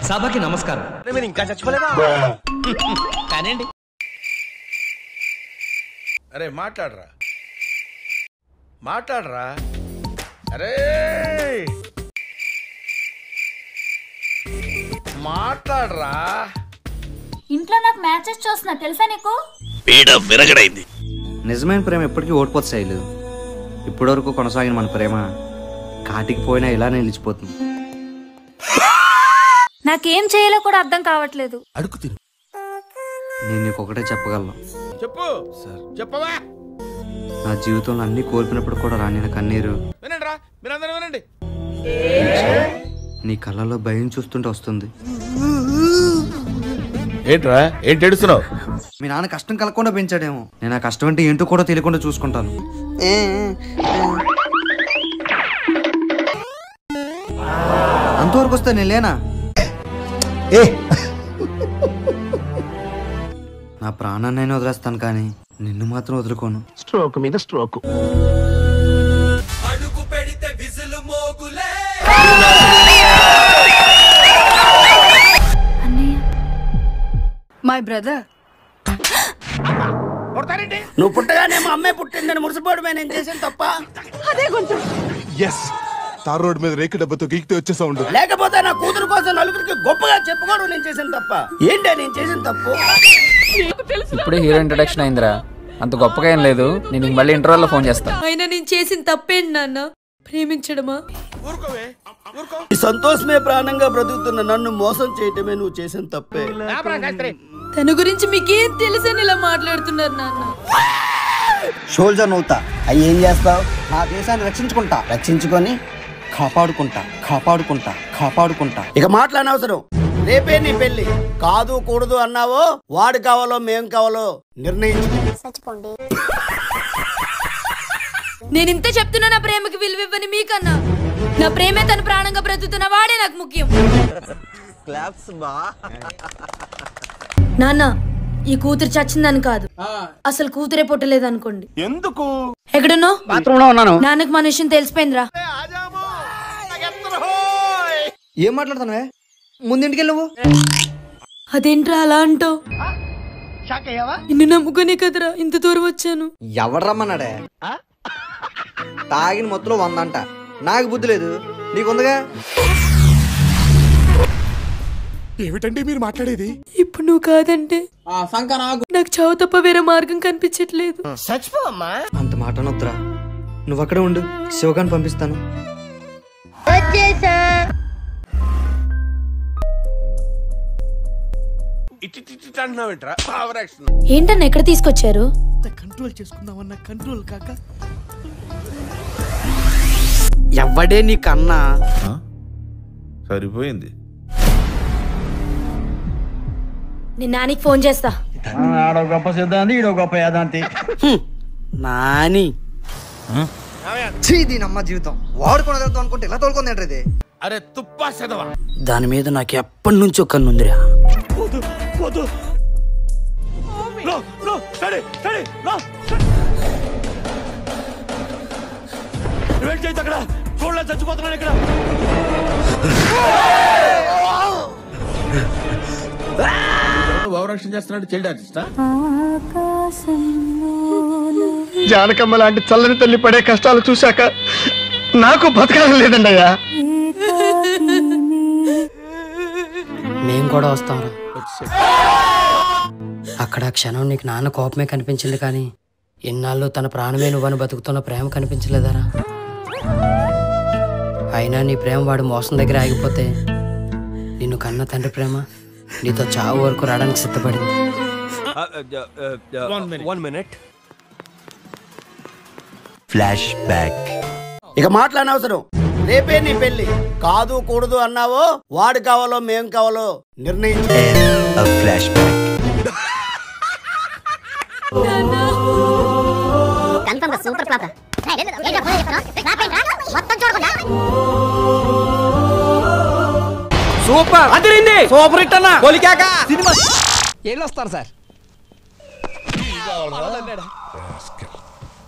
సభకి నమస్కారం. మీరు ఇంకా చచ్చిపోలేదా? కానండి. అరే మాట్లాడరా మాట్లాడరా. అరే మాట్లాడరా. ఇంట్లో నాకు మ్యాచెస్ చూస్తున్నా తెలుసా నీకు? పీడ విరగడైంది. నిజమైన ప్రేమ ఎప్పటికీ ఓడిపోతుంది శైలు. ఇప్పటివరకు కొనసాగిన మన ప్రేమ కాటికి పోయినా ఇలానే నిలిచిపోతుంది. నాకేం చేయాలో కూడా అర్థం కావట్లేదు. అడుగు తిను. నేను నీకు ఒకటే చెప్పగలను. చెప్పు సార్. చెప్పవా? నా జీవితంలో అన్ని కోల్పోయినప్పుడు కూడా రాని కన్నీరు వినండి రా, మీరందరూ వినండి. నీ కళ్ళలో భయం చూస్తుంటే వస్తుంది. ఏంట్రా ఏంటి ఏడుస్తున్నావు? మీ నాన్న కష్టం కలగకుండా పెంచాడేమో. నేను ఆ కష్టం అంటే ఏంటో కూడా తెలియకుండా చూసుకుంటాను. అంతవరకు వస్తే నేను లేనా? నా ప్రాణాన్ని వదిలేస్తాను కానీ నిన్ను మాత్రం వదులుకోను. స్ట్రోక్ మీద స్ట్రోక్. My brother. నువ్వు పుట్టగానే మా అమ్మాయి పుట్టిందని మురిసిపోవడమే నేను చేసిన తప్ప. అదే కొంచెం తార్ రోడ్ మీద రేకు డబ్బతో గీకితే వచ్చే సౌండ్. లేకపోతే నా కూతురు కోసం నలుగురికి గొప్పగా చెప్పుకోవడం నేను చేసిన తప్ప. ఏంటి నేను చేసిన తప్పు? ఇప్పుడే హీరో ఇంట్రొడక్షన్ అయిందిరా, అంత గొప్పగా ఏం లేదు. నేను మళ్ళీ ఇంటర్వెల్లో ఫోన్ చేస్తాను. అయినా నేను చేసిన తప్పేంటి నాన్న? ప్రేమించడమా? ఈ సంతోషమే ప్రాణంగా బ్రతుకుతున్న నన్ను మోసం చేయటమే నువ్వు చేసిన తప్పే. తన గురించి మీకేం తెలుసని ఇలా మాట్లాడుతున్నారు నాన్న? సోల్జర్ నవ్వుతా. అవి ఏం చేస్తావు? నా దేశాన్ని రక్షించుకుంటా. రక్షించుకొని కాపాడుకుంటా కాపాడుకుంటా కాపాడుకుంటా. ఇక మాట్లాడనవసరం. రేపే నీ పెళ్లి. కాదు కూడదు అన్నావో వాడు కావాలో మేం కావాలో నిర్ణయించుకోండి. నేను ఇంత చెప్తున్నా నా ప్రేమకి విలువివ్వని మీకన్నా నా ప్రేమే తన ప్రాణంగా బ్రతుకుతున్న వాడే నాకు ముఖ్యం. నాన్న ఈ కూతురు చచ్చిందని కాదు, అసలు కూతురే పుట్టలేదు అనుకోండి. ఎందుకు? ఎక్కడున్నావు? బాత్రూంలో ఉన్నాను. నాన్నకు మన విషయం తెలిసిపోయిందిరా. ఏం మాట్లాడుతున్నావే? ముందింటికి నువ్వు. అదేంట్రా అలా అంటావు? నిన్ను నమ్ముకునే కదరా ఇంత దూరం వచ్చాను. ఎవడు రమ్మన్నాడే? తాగిన మొత్తంలో 100 అంట. నాకు బుద్ధి లేదు, నీకుందిగా. ఏమిటండి మీరు మాట్లాడేది? ఇప్పుడు నువ్వు కాదంటే నాకు చావు తప్ప వేరే మార్గం కనిపించట్లేదు. అంత మాట అనొద్దురా. నువ్వు అక్కడే ఉండు, శివగాన్ని పంపిస్తాను. ఏంటన్నా ఎక్కడ తీసుకొచ్చారు? కంట్రోల్ చేసుకుందామన్నా కంట్రోల్ కాక. ఎవడే నీకన్నా? సరిపోయింది. నేను నానికి ఫోన్ చేస్తా. గొప్ప సిద్ధాంతి, ఈడో గొప్ప యాదాంతి. నాని దీనమ్మ జీవితం వాడుకోవడం అనుకుంటే ఇలా తోలుకుంది ఏంటది? అరే తుప్పా చదవా. దాని మీద నాకు ఎప్పటి నుంచో కన్నుందిరా. చచ్చిపోతున్నాను ఇక్కడ. ఓవరాక్షన్ చేస్తున్నాడు చైల్డ్ ఆర్టిస్టా? జానకమ్మ లాంటి చల్లని తల్లి పడే కష్టాలు చూశాక నాకు బతకాలం లేదండి అయ్యా. మేము కూడా వస్తాం. అక్కడ క్షణం నీకు నాన్న కోపమే కనిపించింది కానీ ఎన్నాళ్ళు తన ప్రాణమే నువ్వని బతుకుతున్న ప్రేమ కనిపించలేదారా? అయినా నీ ప్రేమ వాడు మోసం దగ్గర ఆగిపోతే నిన్ను కన్న తండ్రి ప్రేమ నీతో చావు వరకు రావడానికి సిద్ధపడింది. Flash back. ఇక మాట్లాడనవసరం. రేపే నీ పెళ్లి. కాదు కూడదు అన్నావో వాడు కావాలో మేం కావాలో నిర్ణయించుకో. Flashback. Super class. Super అదిరింది. సూపర్ హిట్ అన్న. సినిమా ఏళ్ళు వస్తారు సార్.